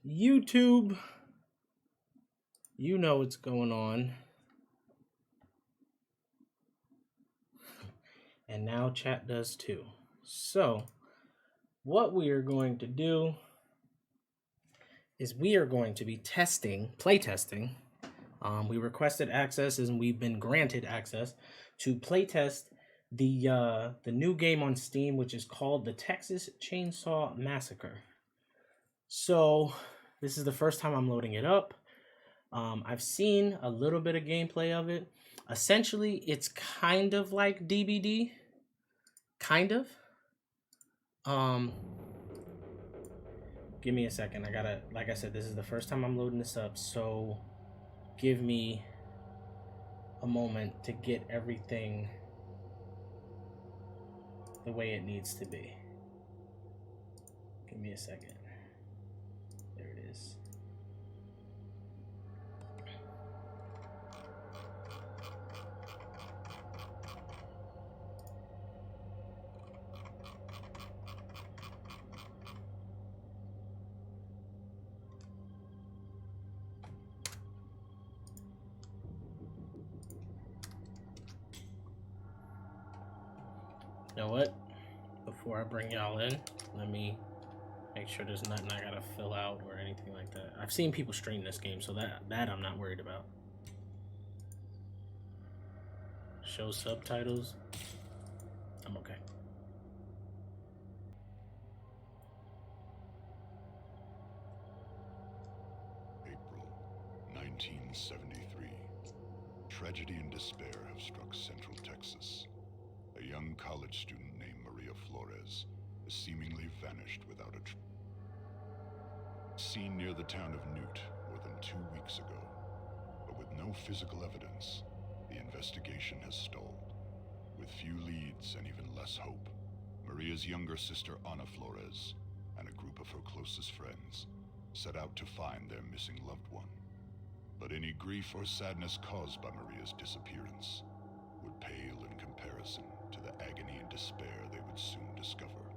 YouTube, you know what's going on. And now chat does too. So, what we are going to do is we are going to be playtesting. We requested access and we've been granted access to playtest the new game on Steam, which is called the Texas Chainsaw Massacre. So, this is the first time I'm loading it up. I've seen a little bit of gameplay of it. Essentially, it's kind of like DBD. Kind of. Give me a second. Like I said, this is the first time I'm loading this up, so give me a moment to get everything the way it needs to be. Give me a second. There it is. You know what? Before I bring y'all in, let me make sure there's nothing I gotta fill out or anything like that. I've seen people stream this game, so that I'm not worried about. Show subtitles. I'm okay. April 1973. Tragedy and despair have struck Central Texas. A young college student named Maria Flores has seemingly vanished without a seen near the town of Newt more than 2 weeks ago. But with no physical evidence, the investigation has stalled. With few leads and even less hope, Maria's younger sister Ana Flores and a group of her closest friends set out to find their missing loved one. But any grief or sadness caused by Maria's disappearance would pale in comparison to the agony and despair they would soon discover.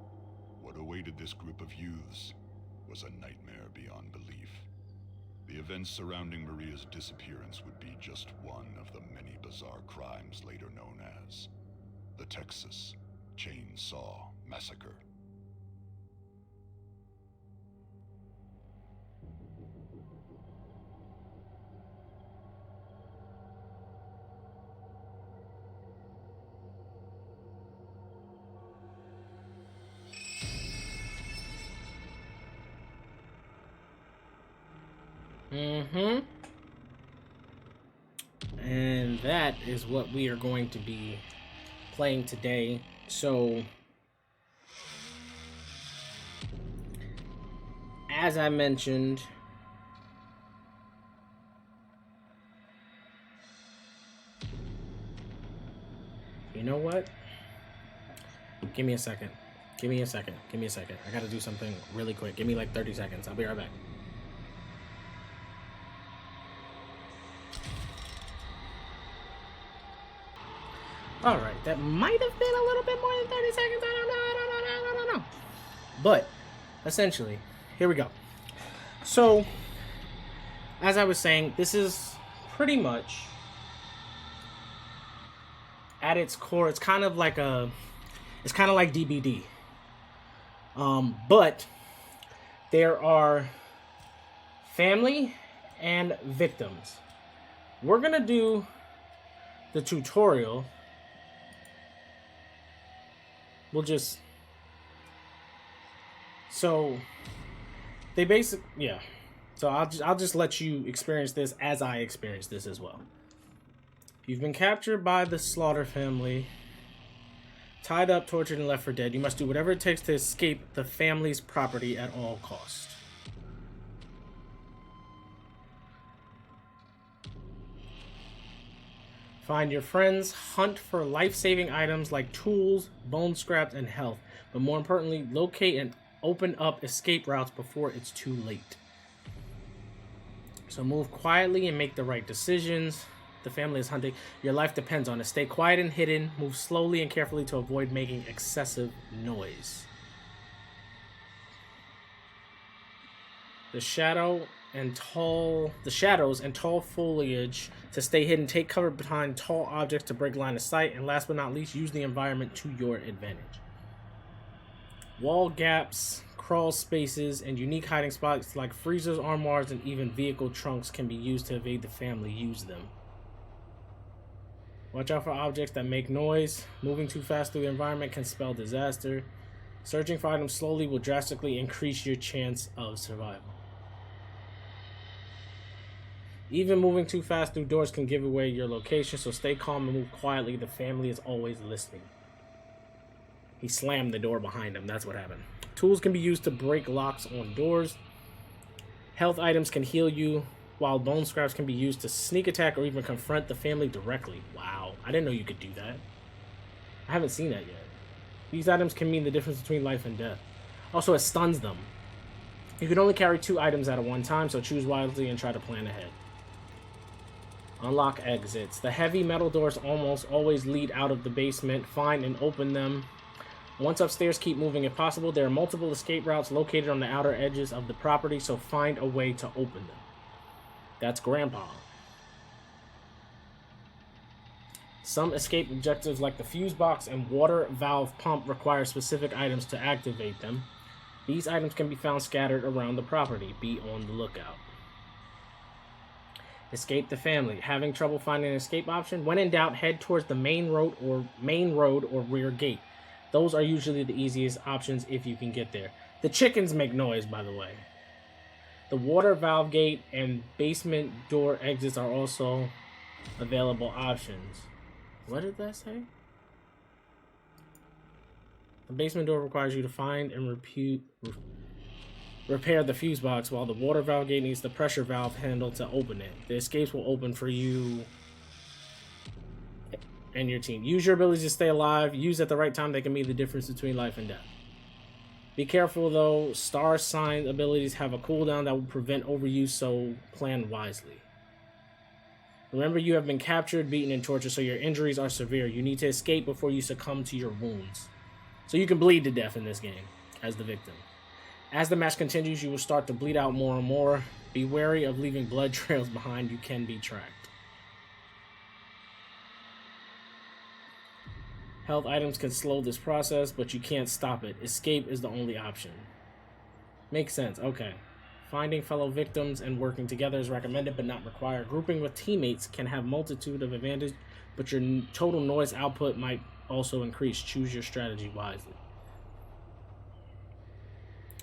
What awaited this group of youths was a nightmare beyond belief. The events surrounding Maria's disappearance would be just one of the many bizarre crimes later known as the Texas Chainsaw Massacre. And that is what we are going to be playing today. So, as I mentioned, you know what? Give me a second. Give me a second. I gotta do something really quick. Give me like 30 seconds. I'll be right back. All right, that might have been a little bit more than 30 seconds. I don't know. But essentially, here we go. So, as I was saying, this is pretty much at its core. It's kind of like DBD. But there are family and victims. We're gonna do the tutorial. So I'll just let you experience this as I experience this as well. You've been captured by the Slaughter family, tied up, tortured, and left for dead. You must do whatever it takes to escape the family's property at all costs. Find your friends, hunt for life-saving items like tools, bone scraps, and health. But more importantly, locate and open up escape routes before it's too late. So move quietly and make the right decisions. The family is hunting. Your life depends on it. Stay quiet and hidden. Move slowly and carefully to avoid making excessive noise. The shadows and tall foliage to stay hidden. Take cover behind tall objects to break line of sight. And last but not least, use the environment to your advantage. Wall gaps, crawl spaces, and unique hiding spots like freezers, armoires, and even vehicle trunks can be used to evade the family. Use them. Watch out for objects that make noise. Moving too fast through the environment can spell disaster. Searching for items slowly will drastically increase your chance of survival. Even moving too fast through doors can give away your location, so stay calm and move quietly. The family is always listening. He slammed the door behind him. That's what happened. Tools can be used to break locks on doors. Health items can heal you, while bone scraps can be used to sneak attack or even confront the family directly. Wow, I didn't know you could do that. I haven't seen that yet. These items can mean the difference between life and death. Also, it stuns them. You can only carry 2 items at one time, so choose wisely and try to plan ahead. Unlock exits. The heavy metal doors almost always lead out of the basement. Find and open them. Once upstairs, keep moving if possible. There are multiple escape routes located on the outer edges of the property, so find a way to open them. That's Grandpa. Some escape objectives like the fuse box and water valve pump require specific items to activate them. These items can be found scattered around the property. Be on the lookout. Escape the family. Having trouble finding an escape option? When in doubt, head towards the main road or rear gate. Those are usually the easiest options if you can get there. The chickens make noise, by the way. The water valve gate and basement door exits are also available options. What did that say? The basement door requires you to find and repair the fuse box, while the water valve gate needs the pressure valve handle to open it. The escapes will open for you and your team. Use your abilities to stay alive. Use at the right time. They can mean the difference between life and death. Be careful though. Star sign abilities have a cooldown that will prevent overuse, so plan wisely. Remember, you have been captured, beaten, and tortured, so your injuries are severe. You need to escape before you succumb to your wounds. So you can bleed to death in this game as the victim. As the match continues, you will start to bleed out more and more. Be wary of leaving blood trails behind. You can be tracked. Health items can slow this process, but you can't stop it. Escape is the only option. Makes sense. Okay. Finding fellow victims and working together is recommended but not required. Grouping with teammates can have multitude of advantages, but your total noise output might also increase. Choose your strategy wisely.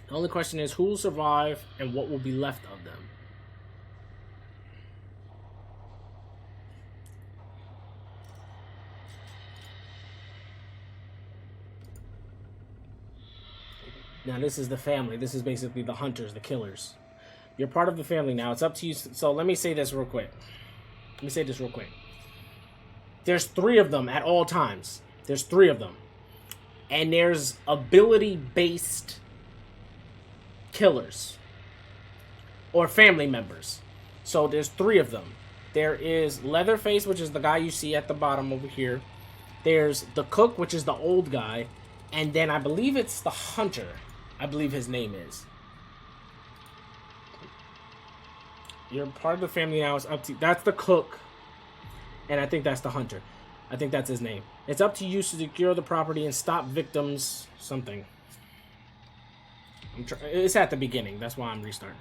The only question is who will survive and what will be left of them. Now this is the family. This is basically the hunters, the killers. You're part of the family now. It's up to you. So let me say this real quick. There's 3 of them at all times. There's 3 of them. And there's ability-based killers. Or family members. So there's 3 of them. There is Leatherface, which is the guy you see at the bottom over here. There's the cook, which is the old guy. And then I believe it's the hunter. I believe his name is. You're part of the family now. It's up to you. That's the cook. And I think that's the hunter. I think that's his name. It's up to you to secure the property and stop victims. Something. It's at the beginning. That's why I'm restarting.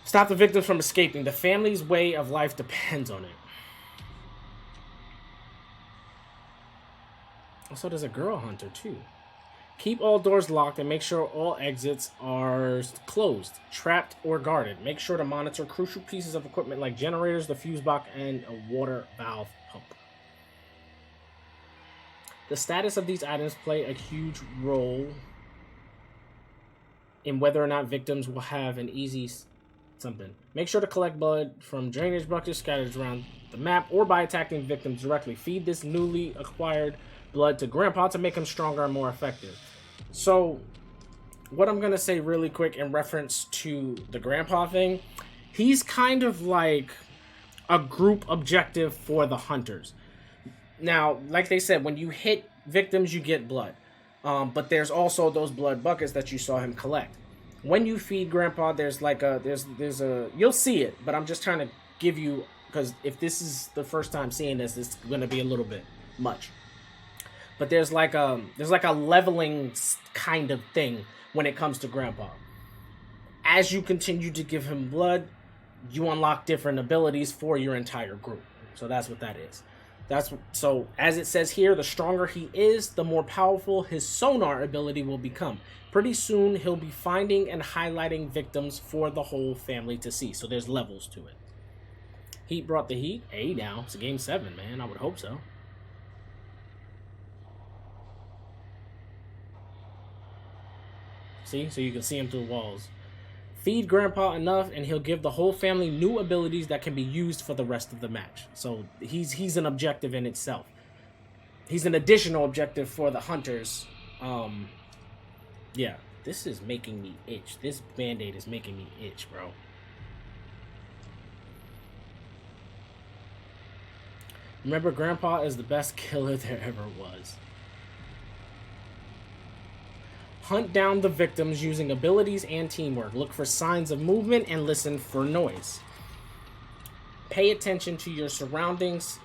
Stop the victims from escaping. The family's way of life depends on it. Also, there's a girl hunter, too. Keep all doors locked and make sure all exits are closed, trapped, or guarded. Make sure to monitor crucial pieces of equipment like generators, the fuse box, and a water valve pump. The status of these items play a huge role in whether or not victims will have an easy something. Make sure to collect blood from drainage buckets scattered around the map or by attacking victims directly. Feed this newly acquired blood to Grandpa to make him stronger and more effective. So, what I'm going to say really quick in reference to the Grandpa thing, he's kind of like a group objective for the hunters. Now, like they said, when you hit victims, you get blood. But there's also those blood buckets that you saw him collect. when you feed Grandpa, there's like a there's a you'll see it, but I'm just trying to give you, because if this is the first time seeing this, it's gonna be a little bit much. But there's like a leveling kind of thing when it comes to Grandpa. As you continue to give him blood, you unlock different abilities for your entire group. So that's what that is. So as it says here, the stronger he is, the more powerful his sonar ability will become. Pretty soon, he'll be finding and highlighting victims for the whole family to see. So there's levels to it. Heat brought the heat. Hey, now it's a game 7, man. I would hope so. See, so you can see him through walls. Feed Grandpa enough, and he'll give the whole family new abilities that can be used for the rest of the match. So he's an objective in itself. He's an additional objective for the hunters. Yeah, this is making me itch. This Band-Aid is making me itch, bro. Remember, Grandpa is the best killer there ever was. Hunt down the victims using abilities and teamwork. Look for signs of movement and listen for noise. Pay attention to your surroundings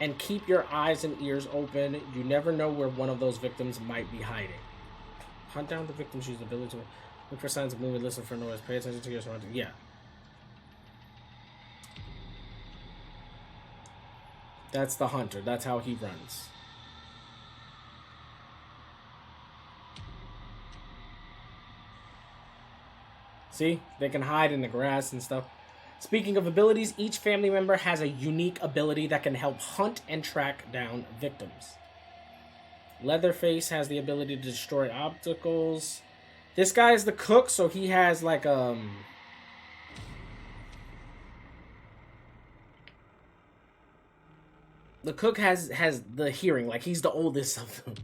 and keep your eyes and ears open. You never know where one of those victims might be hiding. Hunt down the victims using abilities. Look for signs of movement, listen for noise. Pay attention to your surroundings. Yeah. That's the hunter. That's how he runs. See? They can hide in the grass and stuff. Speaking of abilities, each family member has a unique ability that can help hunt and track down victims. Leatherface has the ability to destroy obstacles. This guy is the cook, so he has like the cook has the hearing, like he's the oldest of them.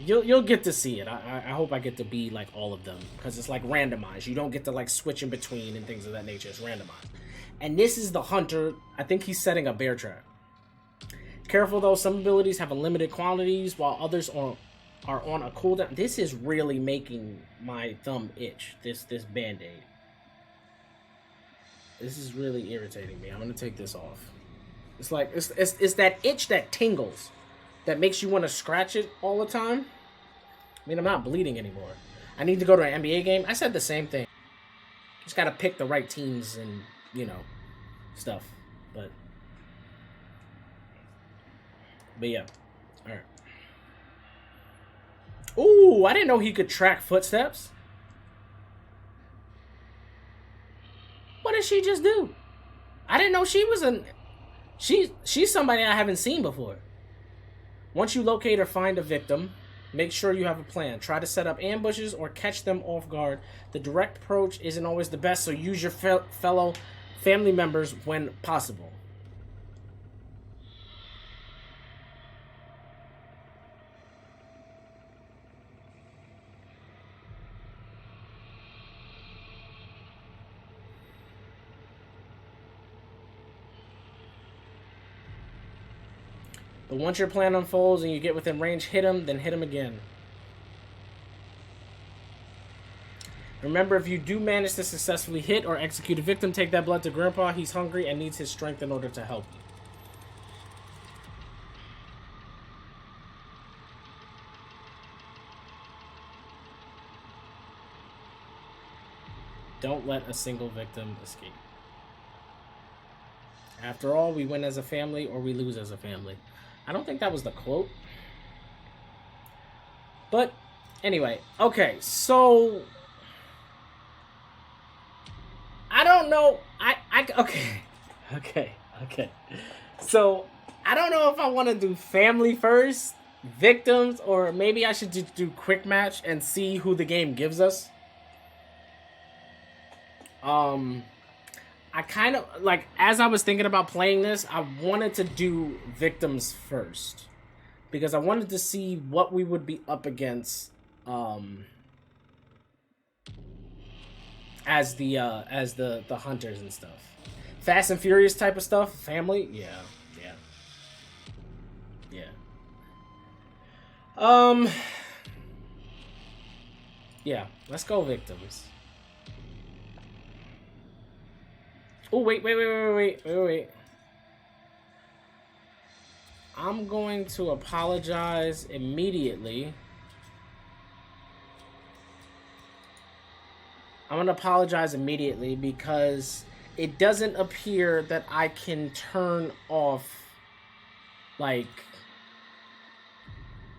You'll get to see it. I hope I get to be like all of them, because it's like randomized. You don't get to like switch in between and things of that nature. It's randomized. And this is the hunter. I think he's setting a bear trap. Careful though, some abilities have unlimited quantities while others are on a cooldown. This is really making my thumb itch. This Band-Aid. This is really irritating me. I'm gonna take this off. It's like it's that itch that tingles, that makes you want to scratch it all the time. I mean, I'm not bleeding anymore. I need to go to an NBA game. I said the same thing. Just gotta pick the right teams and, you know, stuff. But yeah. Alright. Ooh, I didn't know he could track footsteps. What did she just do? I didn't know she was she's somebody I haven't seen before. Once you locate or find a victim, make sure you have a plan. Try to set up ambushes or catch them off guard. The direct approach isn't always the best, so use your fellow family members when possible. But once your plan unfolds and you get within range, hit him, then hit him again. Remember, if you do manage to successfully hit or execute a victim, take that blood to Grandpa. He's hungry and needs his strength in order to help you. Don't let a single victim escape. After all, we win as a family or we lose as a family. I don't think that was the quote. But anyway, okay, so I don't know. Okay. So I don't know if I want to do family first, victims, or maybe I should just do quick match and see who the game gives us. I kind of, like, as I was thinking about playing this, I wanted to do victims first. Because I wanted to see what we would be up against, as the hunters and stuff. Fast and Furious type of stuff, family, yeah. Yeah, let's go victims. Oh, wait. I'm going to apologize immediately. I'm going to apologize immediately because it doesn't appear that I can turn off, like,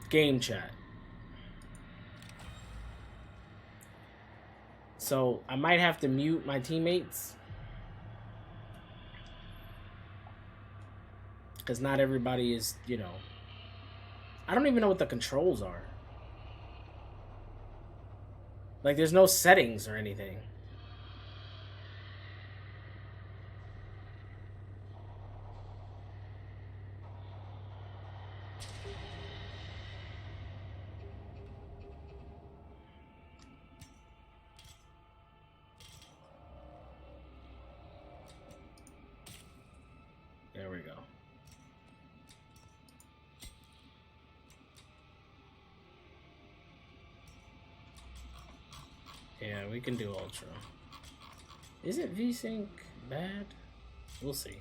game chat. So I might have to mute my teammates. Because not everybody is, you know... I don't even know what the controls are. Like, there's no settings or anything. There we go. Yeah, we can do Ultra. Is it VSync bad? We'll see.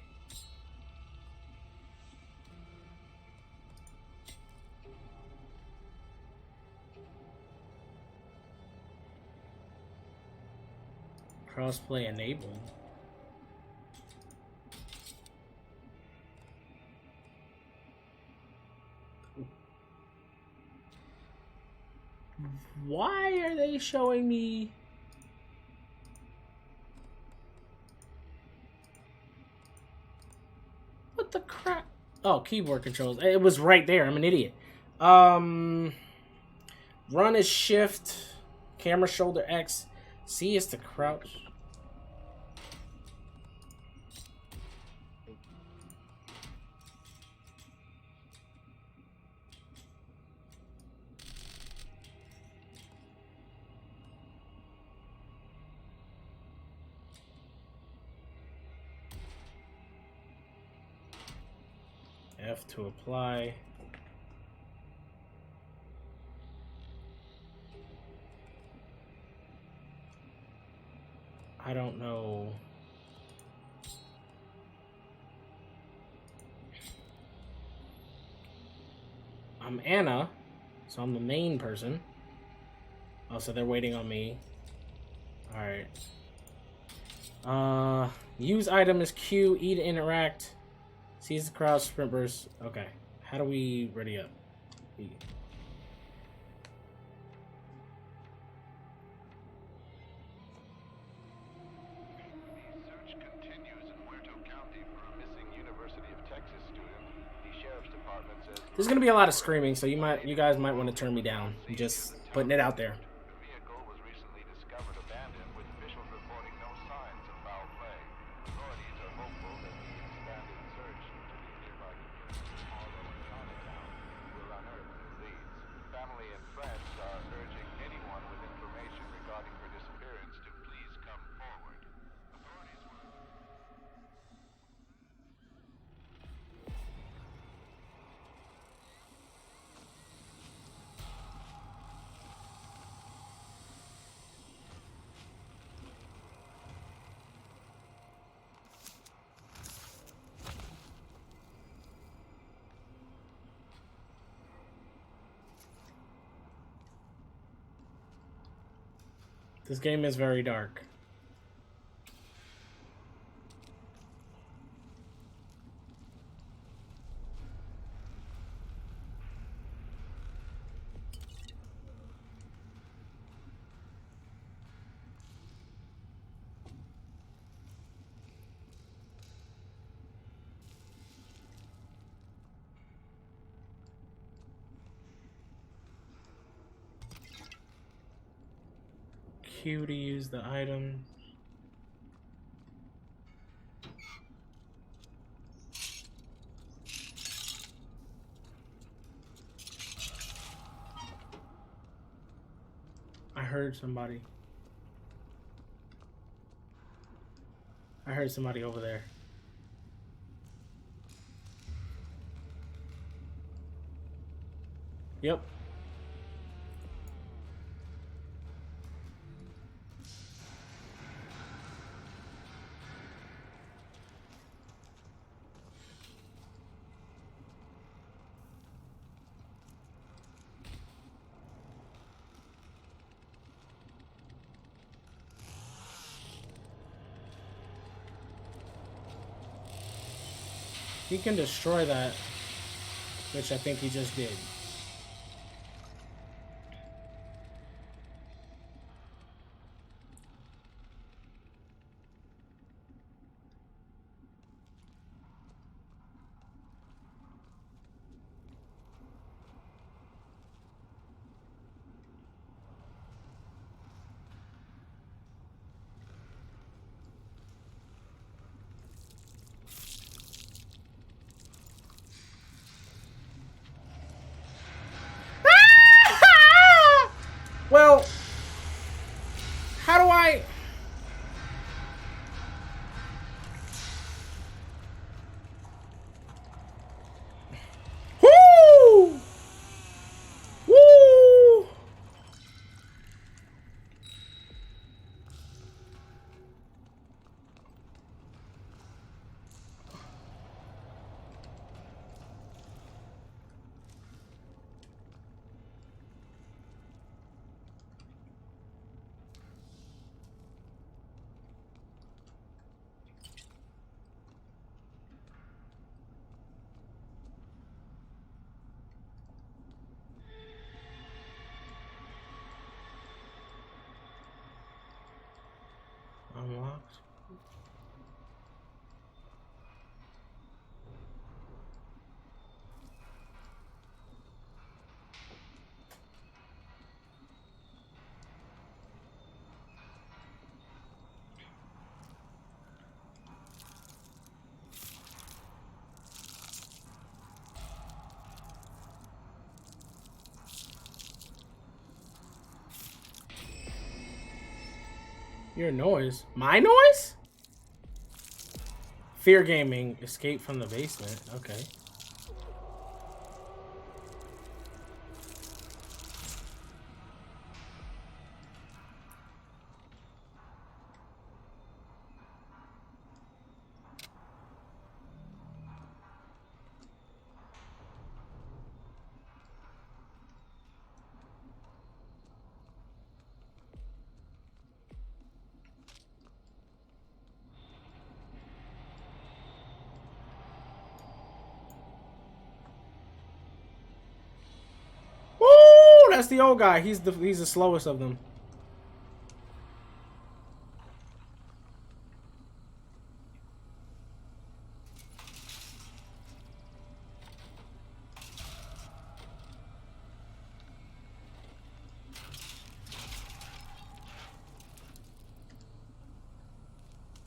Crossplay enabled. Why are they showing me... What the crap? Oh, keyboard controls. It was right there. I'm an idiot. Run is shift. Camera shoulder X. C is to crouch. F to apply. I don't know. I'm Anna, so I'm the main person. Oh, so they're waiting on me. Alright. Use item is Q, E to interact. Seize the crowd, sprint burst. Okay. How do we ready up? E. Search continues in Muerto County for a missing University of Texas student. The sheriff's department says There's gonna be a lot of screaming, so you guys might want to turn me down. I'm just putting it out there. the vehicle was recently discovered abandoned, with officials reporting no signs of foul play. Authorities are hopeful that the expanded search into the nearby communities of Harlow and Chinatown will unearth new leads. Family and friends are urging anyone with information regarding her disappearance to please come forward. Authorities were... This game is very dark. Q to use the item. I heard somebody. I heard somebody over there. Yep. He can destroy that, which I think he just did. Well, how do I... Woo! Woo! Unlocked. Your noise? My noise? Fear gaming. Escape from the basement. Okay. Woo! That's the old guy. He's the slowest of them.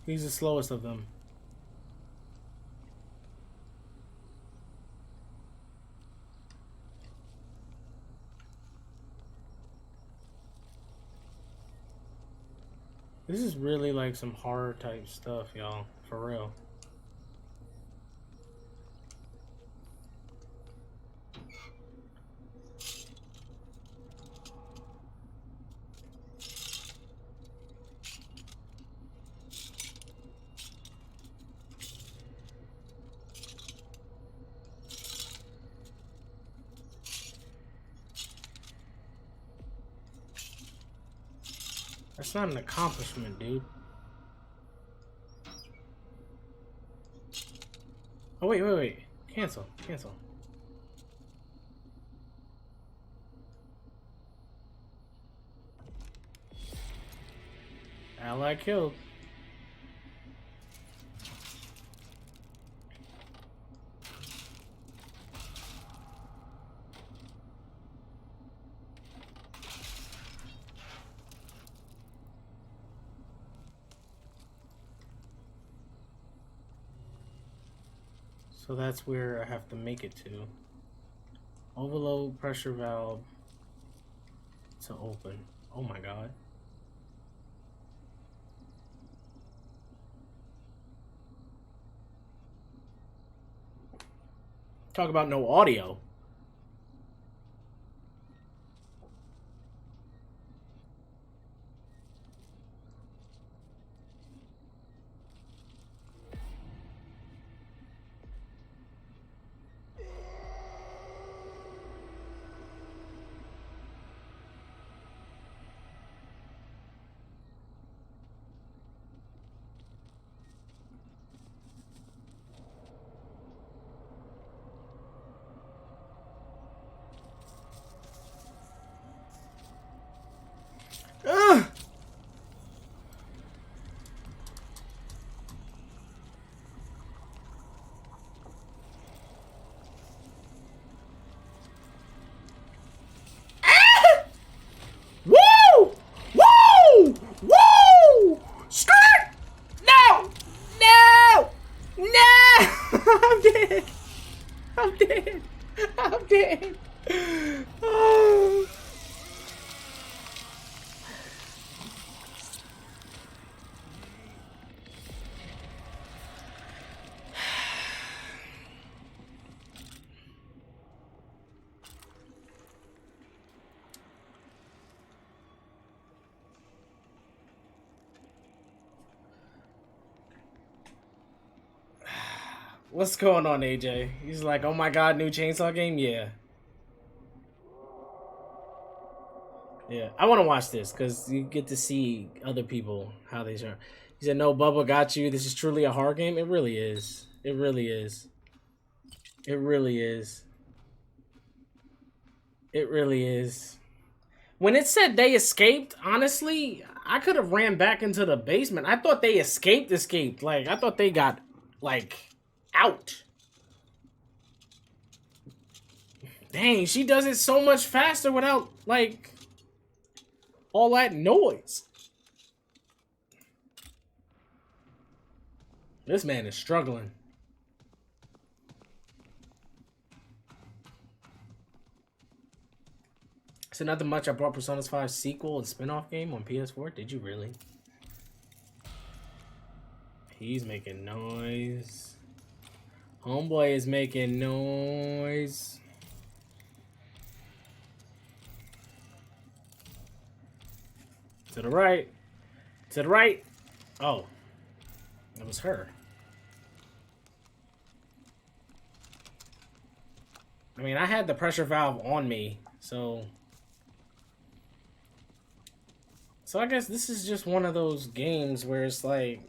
He's the slowest of them. This is really like some horror type stuff, y'all. For real. That's not an accomplishment, dude. Oh, wait. Cancel. Ally killed. So that's where I have to make it to. Overload pressure valve to open. Oh my god. Talk about no audio. did. Oh. What's going on, AJ? He's like, oh my god, new Chainsaw game? Yeah. Yeah, I want to watch this because you get to see other people, how they are. He said, no, Bubba got you. This is truly a horror game. It really is. It really is. It really is. It really is. When it said they escaped, honestly, I could have ran back into the basement. I thought they escaped. Like, I thought they got, like, out. Dang, she does it so much faster without, like, all that noise. This man is struggling. So nothing much. I brought Persona 5 sequel and spin-off game on PS4. Did you really? He's making noise. Homeboy is making noise. To the right. To the right. Oh. That was her. I mean, I had the pressure valve on me, so I guess this is just one of those games where it's like,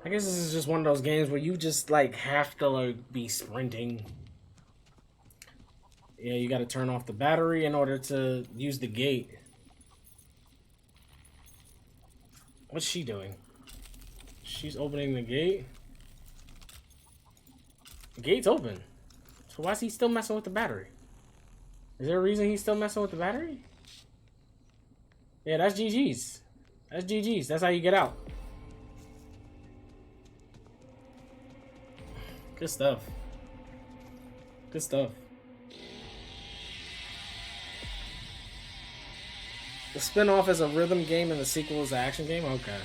I guess this is just one of those games where you just like have to like be sprinting. Yeah, you got to turn off the battery in order to use the gate. What's she doing? She's opening the gate. The gate's open. So why is he still messing with the battery? Is there a reason he's still messing with the battery? Yeah, that's GG's. That's GG's. That's how you get out. Good stuff. Good stuff. The spin-off is a rhythm game and the sequel is an action game? Okay.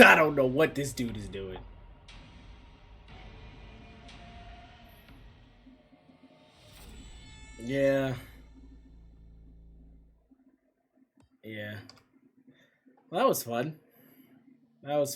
I don't know what this dude is doing. Yeah. Yeah. Well, that was fun. That was fun.